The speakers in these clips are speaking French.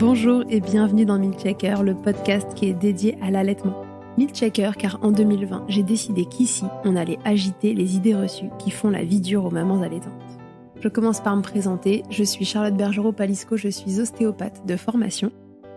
Bonjour et bienvenue dans Milkshaker, le podcast qui est dédié à l'allaitement. Milkshaker car en 2020, j'ai décidé qu'ici, on allait agiter les idées reçues qui font la vie dure aux mamans allaitantes. Je commence par me présenter, je suis Charlotte Bergerot-Palisco, je suis ostéopathe de formation.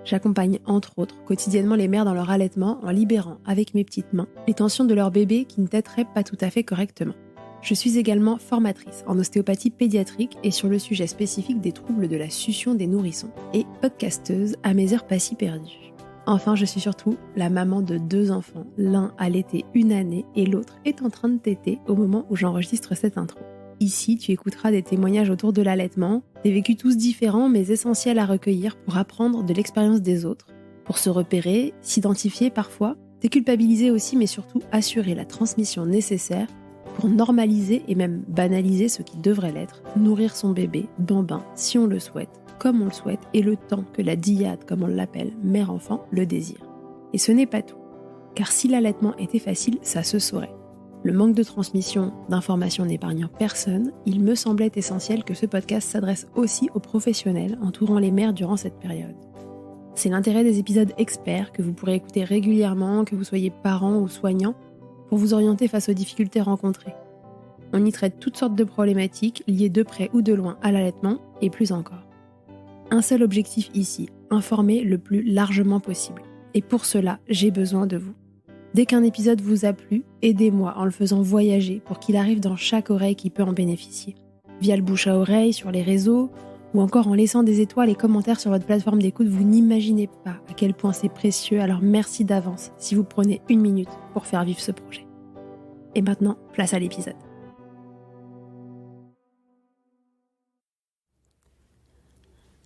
J'accompagne entre autres quotidiennement les mères dans leur allaitement en libérant avec mes petites mains les tensions de leur bébé qui ne téteraient pas tout à fait correctement. Je suis également formatrice en ostéopathie pédiatrique et sur le sujet spécifique des troubles de la succion des nourrissons et podcasteuse à mes heures pas si perdues. Enfin, je suis surtout la maman de 2 enfants, l'un allaité 1 année et l'autre est en train de téter au moment où j'enregistre cette intro. Ici, tu écouteras des témoignages autour de l'allaitement, des vécus tous différents mais essentiels à recueillir pour apprendre de l'expérience des autres, pour se repérer, s'identifier parfois, déculpabiliser aussi mais surtout assurer la transmission nécessaire pour normaliser et même banaliser ce qui devrait l'être, nourrir son bébé, bambin, si on le souhaite, comme on le souhaite, et le temps que la dyade, comme on l'appelle, mère-enfant, le désire. Et ce n'est pas tout, car si l'allaitement était facile, ça se saurait. Le manque de transmission d'informations n'épargnant personne, il me semblait essentiel que ce podcast s'adresse aussi aux professionnels entourant les mères durant cette période. C'est l'intérêt des épisodes experts que vous pourrez écouter régulièrement, que vous soyez parent ou soignant, pour vous orienter face aux difficultés rencontrées. On y traite toutes sortes de problématiques liées de près ou de loin à l'allaitement et plus encore. Un seul objectif ici, informer le plus largement possible. Et pour cela, j'ai besoin de vous. Dès qu'un épisode vous a plu, aidez-moi en le faisant voyager pour qu'il arrive dans chaque oreille qui peut en bénéficier. Via le bouche à oreille, sur les réseaux, ou encore en laissant des étoiles et commentaires sur votre plateforme d'écoute, vous n'imaginez pas à quel point c'est précieux, alors merci d'avance si vous prenez 1 minute pour faire vivre ce projet. Et maintenant, place à l'épisode.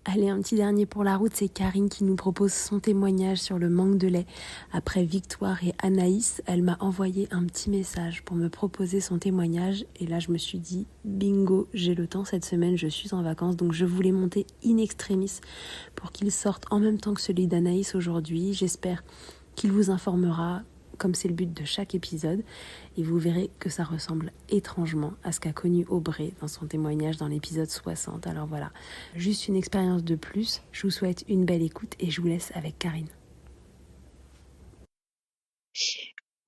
Allez, un petit dernier pour la route, c'est Karine qui nous propose son témoignage sur le manque de lait. Après Victoire et Anaïs, elle m'a envoyé un petit message pour me proposer son témoignage. Et là, je me suis dit, bingo, j'ai le temps cette semaine, je suis en vacances. Donc je voulais monter in extremis pour qu'il sorte en même temps que celui d'Anaïs aujourd'hui. J'espère qu'il vous informera, comme c'est le but de chaque épisode, et vous verrez que ça ressemble étrangement à ce qu'a connu Aubrey dans son témoignage dans l'épisode 60. Alors voilà, juste une expérience de plus. Je vous souhaite une belle écoute et je vous laisse avec Karine.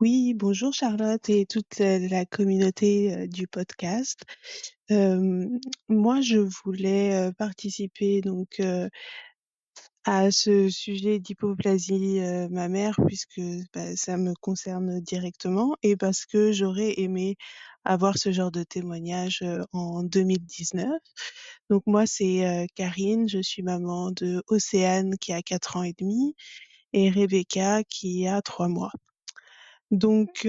Oui, bonjour Charlotte et toute la communauté du podcast. Moi, je voulais participer donc à ce sujet d'hypoplasie mammaire puisque ça me concerne directement et parce que j'aurais aimé avoir ce genre de témoignage en 2019. Donc moi, c'est Karine, je suis maman de Océane qui a 4 ans et demi et Rebecca qui a 3 mois. Donc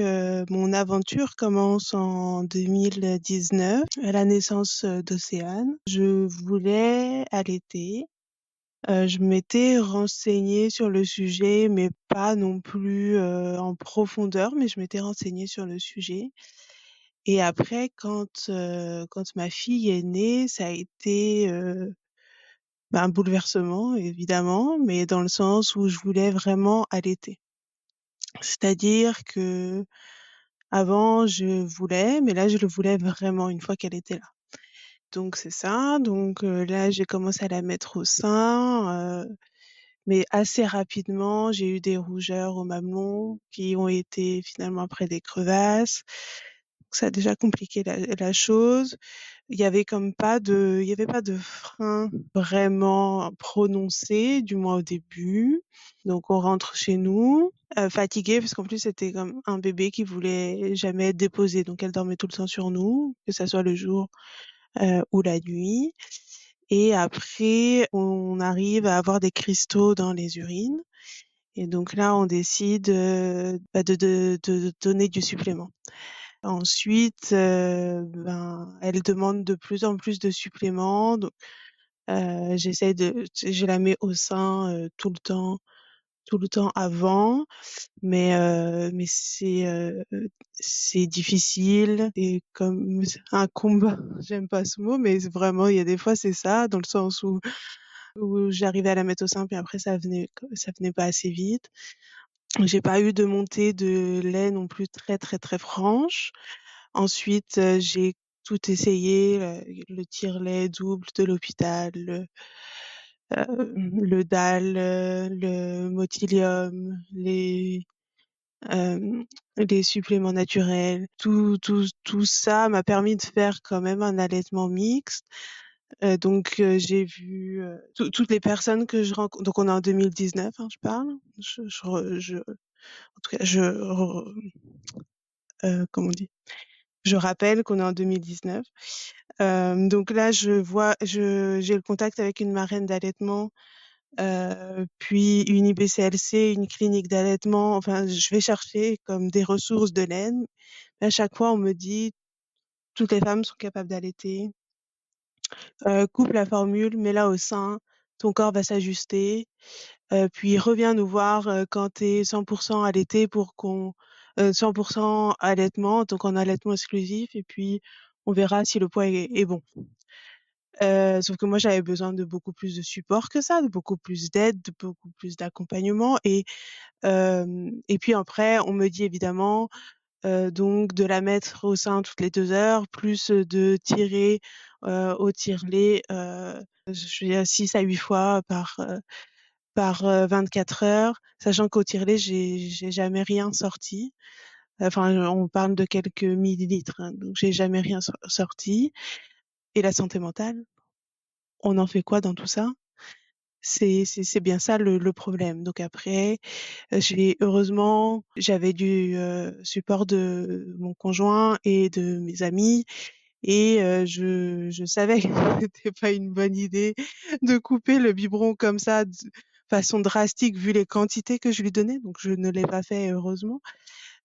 mon aventure commence en 2019 à la naissance d'Océane. Je voulais allaiter. Je m'étais renseignée sur le sujet, mais pas non plus en profondeur, mais je m'étais renseignée sur le sujet. Et après, quand ma fille est née, ça a été un bouleversement, évidemment, mais dans le sens où je voulais vraiment allaiter. C'est-à-dire que avant, je voulais, mais là, je le voulais vraiment une fois qu'elle était là. Donc c'est ça. Donc là, j'ai commencé à la mettre au sein. Mais assez rapidement, j'ai eu des rougeurs au mamelon qui ont été finalement après des crevasses. Ça a déjà compliqué la chose. Il y avait pas de frein vraiment prononcé, du moins au début. Donc on rentre chez nous, fatiguée parce qu'en plus c'était comme un bébé qui voulait jamais être déposé. Donc elle dormait tout le temps sur nous, que ça soit le jour ou la nuit. Et après, on arrive à avoir des cristaux dans les urines. Et donc là, on décide de donner du supplément. Ensuite, elle demande de plus en plus de suppléments. Donc, je la mets au sein tout le temps avant, mais c'est difficile et comme un combat. J'aime pas ce mot, mais vraiment, il y a des fois c'est ça, dans le sens où j'arrivais à la mettre au sein, puis après ça venait pas assez vite. J'ai pas eu de montée de lait non plus très très très franche. Ensuite, j'ai tout essayé, le tire-lait double de l'hôpital, le DAL, le Motilium, euh, les suppléments naturels, tout ça m'a permis de faire quand même un allaitement mixte. Donc j'ai vu toutes les personnes que je rencontre. Donc on est en 2019, hein, je parle. En tout cas, comment on dit? Je rappelle qu'on est en 2019. Donc là, j'ai le contact avec une marraine d'allaitement, puis une IBCLC, une clinique d'allaitement. Enfin, je vais chercher comme des ressources de l'aide. À chaque fois, on me dit toutes les femmes sont capables d'allaiter. Coupe la formule, mets-la au sein, ton corps va s'ajuster. Puis reviens nous voir quand t'es 100% allaité 100% allaitement, donc en allaitement exclusif, et puis on verra si le poids est bon. Sauf que moi j'avais besoin de beaucoup plus de support que ça, de beaucoup plus d'aide, de beaucoup plus d'accompagnement, et puis après on me dit évidemment donc de la mettre au sein toutes les 2 heures, plus de tirer au tire-lait, je veux dire 6 à 8 fois par 24 heures, sachant qu'au tire-lait, j'ai jamais rien sorti. Enfin, on parle de quelques millilitres, hein, donc j'ai jamais rien sorti. Et la santé mentale, on en fait quoi dans tout ça? C'est bien ça le problème. Donc après, heureusement, j'avais du support de mon conjoint et de mes amis. Et je savais que c'était pas une bonne idée de couper le biberon comme ça de façon drastique vu les quantités que je lui donnais, donc je ne l'ai pas fait heureusement.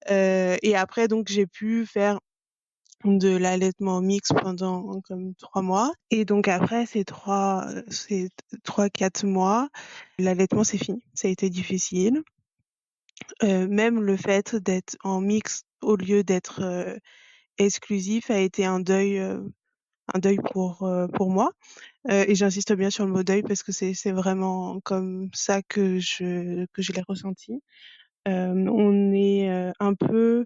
Et après donc j'ai pu faire de l'allaitement mixte pendant comme 3 mois. Et donc après ces 3-4 mois, l'allaitement c'est fini. Ça a été difficile. Même le fait d'être en mixte au lieu d'être exclusif a été un deuil pour moi. Et j'insiste bien sur le mot deuil parce que c'est vraiment comme ça que je l'ai ressenti. On est un peu.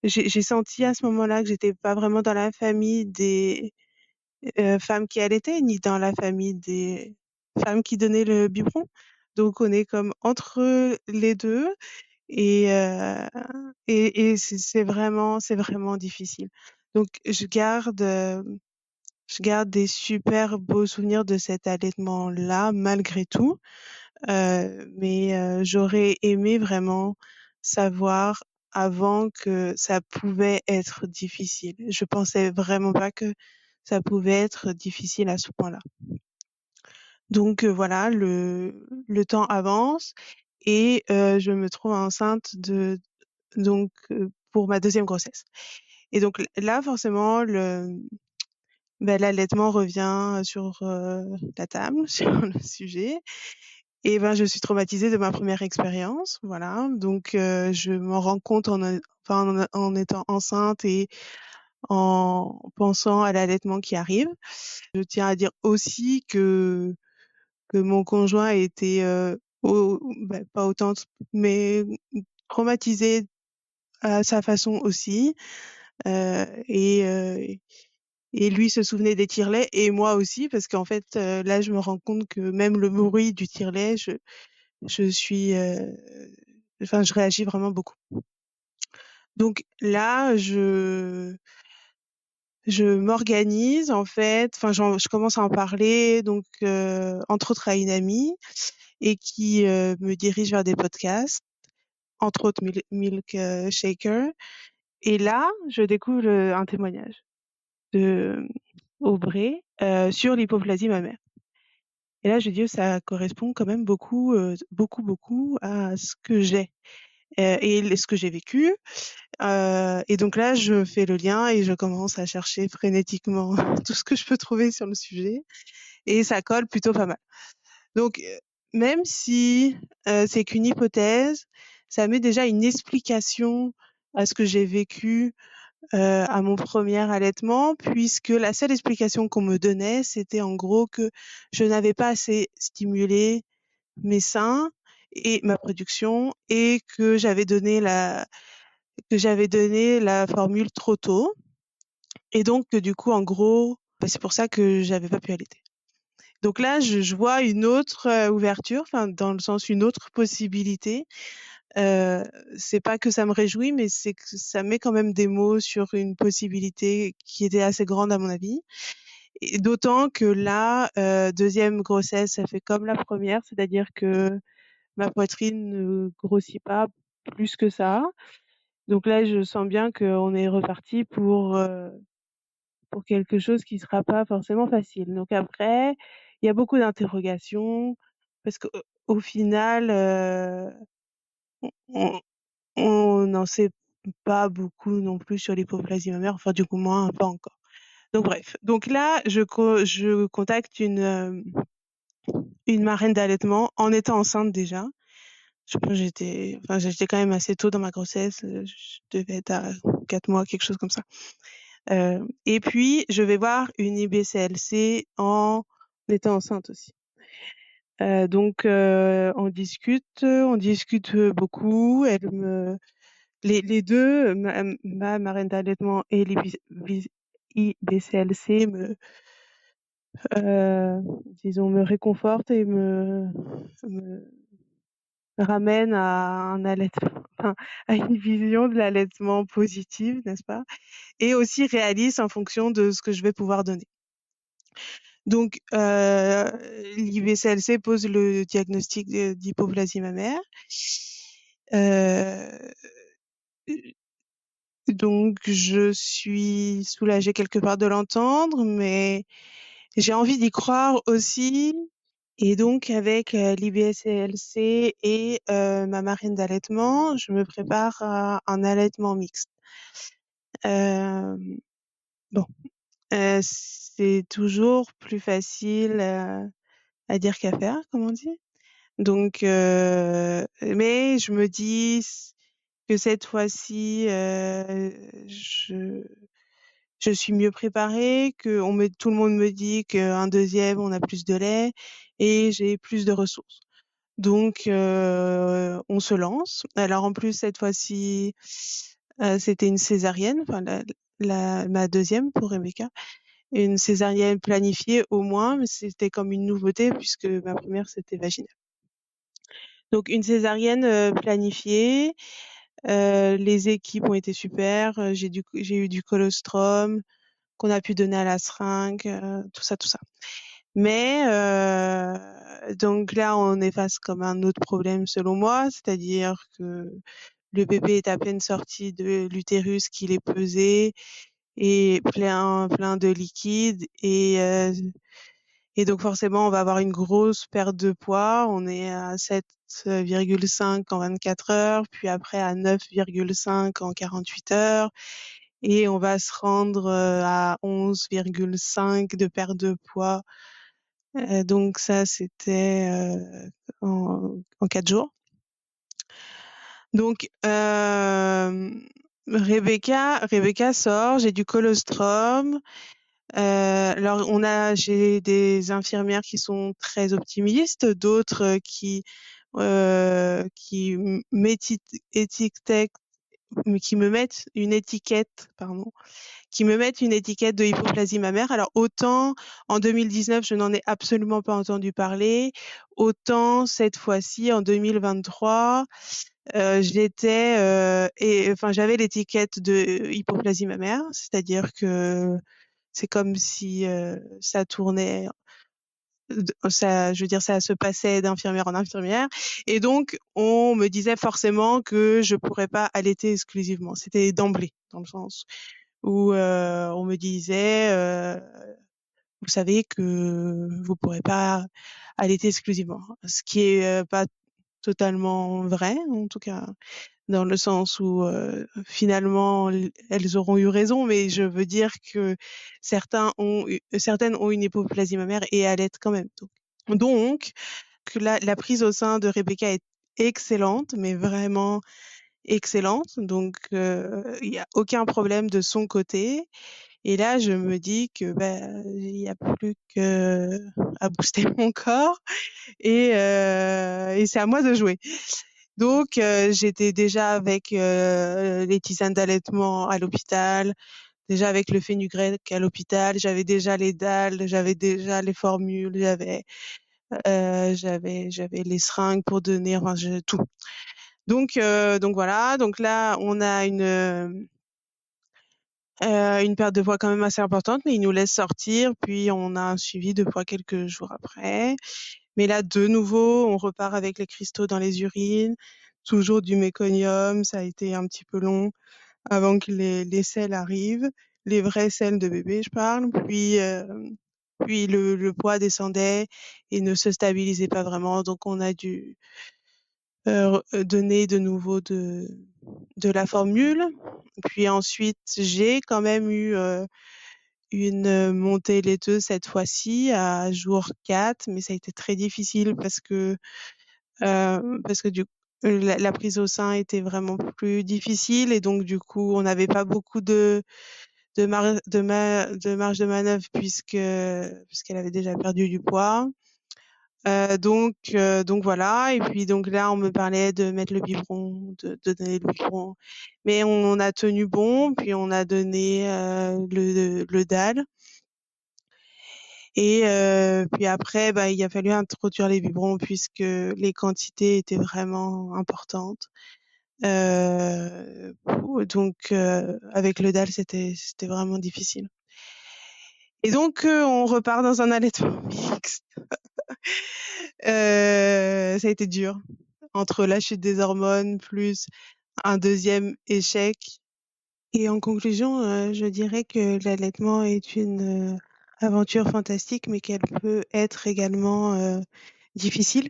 J'ai senti à ce moment-là que j'étais pas vraiment dans la famille des femmes qui allaitaient, ni dans la famille des femmes qui donnaient le biberon. Donc on est comme entre les deux, et c'est vraiment difficile. Donc je garde des super beaux souvenirs de cet allaitement-là, malgré tout. Mais j'aurais aimé vraiment savoir avant que ça pouvait être difficile. Je pensais vraiment pas que ça pouvait être difficile à ce point-là. Donc voilà, le temps avance et je me trouve enceinte pour ma deuxième grossesse. Et donc là, forcément, l'allaitement revient sur la table, sur le sujet. Et ben, je suis traumatisée de ma première expérience, voilà. Donc, je m'en rends compte en étant enceinte et en pensant à l'allaitement qui arrive. Je tiens à dire aussi que mon conjoint était pas autant, mais traumatisé à sa façon aussi. Euh, et, euh, et lui se souvenait des tire-laits et moi aussi parce qu'en fait là je me rends compte que même le bruit du tire-lait, je suis, je réagis vraiment beaucoup. Donc là, je m'organise en fait. Enfin, je commence à en parler, donc entre autres à une amie et qui me dirige vers des podcasts, entre autres Milk Shaker. Et là, je découvre un témoignage de Aubrey sur l'hypoplasie mammaire. Et là, je dis ça correspond quand même beaucoup, beaucoup à ce que j'ai et ce que j'ai vécu. Et donc là, je fais le lien et je commence à chercher frénétiquement tout ce que je peux trouver sur le sujet. Et ça colle plutôt pas mal. Donc, même si c'est qu'une hypothèse, ça met déjà une explication à ce que j'ai vécu à mon premier allaitement, puisque la seule explication qu'on me donnait, c'était en gros que je n'avais pas assez stimulé mes seins et ma production et que j'avais donné la formule trop tôt. Et donc, du coup, en gros, c'est pour ça que j'avais pas pu allaiter. Donc là, je vois une autre ouverture, enfin dans le sens une autre possibilité. C'est pas que ça me réjouit, mais c'est que ça met quand même des mots sur une possibilité qui était assez grande à mon avis. Et d'autant que la deuxième grossesse, ça fait comme la première, c'est-à-dire que ma poitrine ne grossit pas plus que ça. Donc là, je sens bien qu'on est reparti pour quelque chose qui sera pas forcément facile. Donc après, il y a beaucoup d'interrogations parce que au final, on on n'en sait pas beaucoup non plus sur l'hypoplasie mammaire, enfin du coup moins, pas encore. Donc bref, donc là je contacte une marraine d'allaitement en étant enceinte déjà. Je pense que j'étais quand même assez tôt dans ma grossesse, je devais être à 4 mois, quelque chose comme ça. Et puis je vais voir une IBCLC en étant enceinte aussi. Donc on discute beaucoup. Les deux, ma marraine d'allaitement et l'IBCLC disons, me réconfortent et me ramènent à un allaitement, enfin, à une vision de l'allaitement positive, n'est-ce pas? Et aussi réaliste en fonction de ce que je vais pouvoir donner. Donc, l'IBCLC pose le diagnostic d'hypoplasie mammaire. Euh, donc, je suis soulagée quelque part de l'entendre, mais j'ai envie d'y croire aussi. Et donc, avec l'IBCLC et ma marraine d'allaitement, je me prépare à un allaitement mixte. Euh, bon, c'est toujours plus facile à dire qu'à faire, comme on dit. Donc, mais je me dis que cette fois-ci, je suis mieux préparée, tout le monde me dit qu'un deuxième, on a plus de lait et j'ai plus de ressources. Donc, on se lance. Alors en plus, cette fois-ci, c'était une césarienne, enfin ma deuxième pour Rebecca. Une césarienne planifiée au moins, mais c'était comme une nouveauté puisque ma première, c'était vaginale. Donc une césarienne planifiée. Les équipes ont été super. J'ai eu du colostrum qu'on a pu donner à la seringue, tout ça, tout ça. Mais donc là, on est face comme un autre problème selon moi, c'est-à-dire que le bébé est à peine sorti de l'utérus, qu'il est pesé et plein de liquide et donc forcément, on va avoir une grosse perte de poids. On est à 7,5 en 24 heures, puis après à 9,5 en 48 heures. Et on va se rendre à 11,5 de perte de poids. Donc ça, c'était en 4 jours. Donc Rebecca sort, j'ai du colostrum. Alors j'ai des infirmières qui sont très optimistes, d'autres qui me mettent une étiquette, pardon, qui me mettent une étiquette de hypoplasie mammaire. Alors autant en 2019 je n'en ai absolument pas entendu parler, autant cette fois-ci en 2023 j'avais l'étiquette de hypoplasie mammaire, c'est-à-dire que c'est comme si ça tournait, ça se passait d'infirmière en infirmière, et donc on me disait forcément que je pourrais pas allaiter exclusivement. C'était d'emblée, dans le sens où on me disait, vous savez que vous pourrez pas allaiter exclusivement, ce qui est pas totalement vrai, en tout cas dans le sens où finalement elles auront eu raison, mais je veux dire que certaines ont une hypoplasie mammaire et allaitent quand même. Donc que la prise au sein de Rebecca est excellente, mais vraiment excellente. Donc il y a aucun problème de son côté. Et là, je me dis que il y a plus que à booster mon corps et c'est à moi de jouer. Donc j'étais déjà avec les tisanes d'allaitement à l'hôpital. déjà avec le fenugrec à l'hôpital, j'avais déjà les dalles, j'avais déjà les formules, j'avais les seringues pour donner, enfin tout. Donc voilà. Donc là, on a une perte de poids quand même assez importante, mais ils nous laissent sortir. Puis on a un suivi de poids quelques jours après. Mais là, de nouveau, on repart avec les cristaux dans les urines, toujours du méconium. Ça a été un petit peu long avant que les selles arrivent, les vraies selles de bébé, je parle. Puis le poids descendait et ne se stabilisait pas vraiment, donc on a dû donner de nouveau de la formule. Puis ensuite, j'ai quand même eu une montée laiteuse cette fois-ci à jour 4, mais ça a été très difficile parce que la prise au sein était vraiment plus difficile et donc du coup, on n'avait pas beaucoup de marge de manœuvre puisqu'elle avait déjà perdu du poids. Donc voilà. Et puis donc là, on me parlait de mettre le biberon, de donner le biberon, mais on a tenu bon. Puis on a donné le DAL. Et puis après, il a fallu introduire les biberons puisque les quantités étaient vraiment importantes. Donc avec le DAL, c'était vraiment difficile. Et donc on repart dans un allaitement mixte. Ça a été dur entre la chute des hormones plus un deuxième échec. Et en conclusion, je dirais que l'allaitement est une aventure fantastique, mais qu'elle peut être également difficile.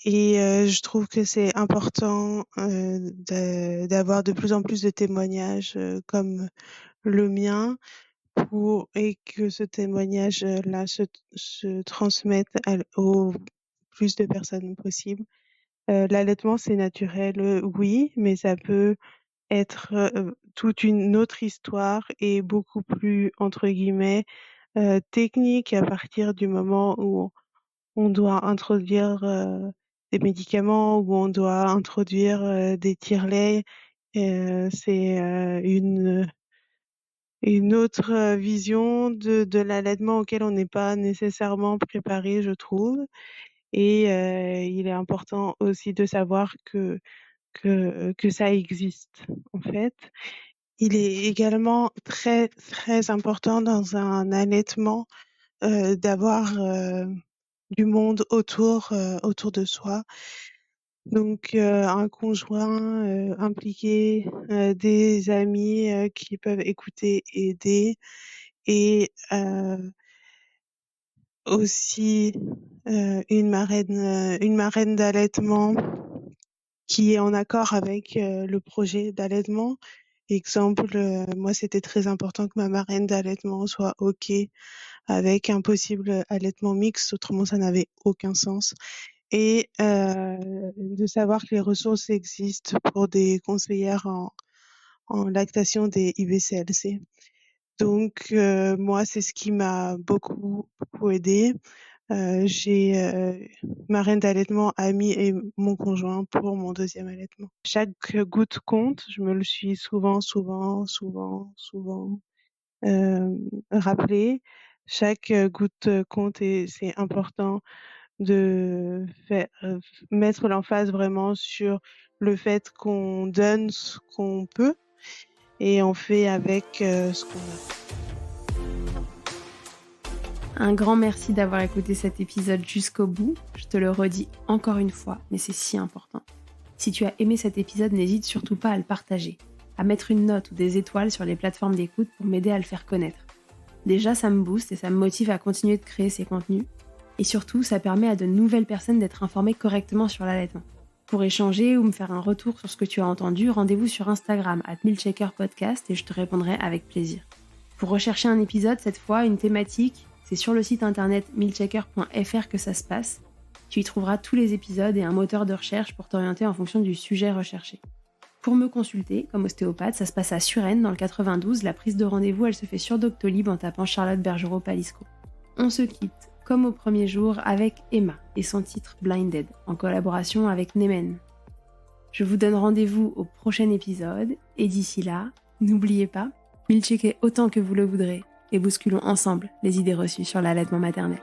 Et je trouve que c'est important d'avoir de plus en plus de témoignages comme le mien et que ce témoignage-là se transmette au plus de personnes possible. L'allaitement, c'est naturel, oui, mais ça peut être toute une autre histoire et beaucoup plus, entre guillemets, technique à partir du moment où on doit introduire des médicaments, où on doit introduire des tire-laits. C'est une autre vision de l'allaitement auquel on n'est pas nécessairement préparé, je trouve. Et il est important aussi de savoir que ça existe, en fait. Il est également très, très important dans un allaitement d'avoir du monde autour de soi. Donc un conjoint impliqué, des amis qui peuvent écouter, aider et aussi une marraine d'allaitement qui est en accord avec le projet d'allaitement. Exemple, moi, c'était très important que ma marraine d'allaitement soit OK avec un possible allaitement mixte, autrement ça n'avait aucun sens. Et de savoir que les ressources existent pour des conseillères en lactation des IBCLC. Donc moi, c'est ce qui m'a beaucoup, beaucoup aidée. J'ai marraine d'allaitement, amie et mon conjoint pour mon deuxième allaitement. Chaque goutte compte, je me le suis souvent rappelé. Chaque goutte compte et c'est important de mettre l'emphase vraiment sur le fait qu'on donne ce qu'on peut et on fait avec ce qu'on a. Un grand merci d'avoir écouté cet épisode jusqu'au bout. Je te le redis encore une fois, mais c'est si important. Si tu as aimé cet épisode, n'hésite surtout pas à le partager, à mettre une note ou des étoiles sur les plateformes d'écoute pour m'aider à le faire connaître. Déjà, ça me booste et ça me motive à continuer de créer ces contenus. Et surtout, ça permet à de nouvelles personnes d'être informées correctement sur l'allaitement. Pour échanger ou me faire un retour sur ce que tu as entendu, rendez-vous sur Instagram @milkshakerpodcast et je te répondrai avec plaisir. Pour rechercher un épisode, cette fois, une thématique, c'est sur le site internet milkshaker.fr que ça se passe. Tu y trouveras tous les épisodes et un moteur de recherche pour t'orienter en fonction du sujet recherché. Pour me consulter, comme ostéopathe, ça se passe à Suresnes, dans le 92. La prise de rendez-vous, elle se fait sur Doctolib en tapant Charlotte Bergerot-Palisco. On se quitte, comme au premier jour, avec Emma et son titre Blinded, en collaboration avec Nemen. Je vous donne rendez-vous au prochain épisode, et d'ici là, n'oubliez pas, Milcheckez autant que vous le voudrez et bousculons ensemble les idées reçues sur l'allaitement maternel.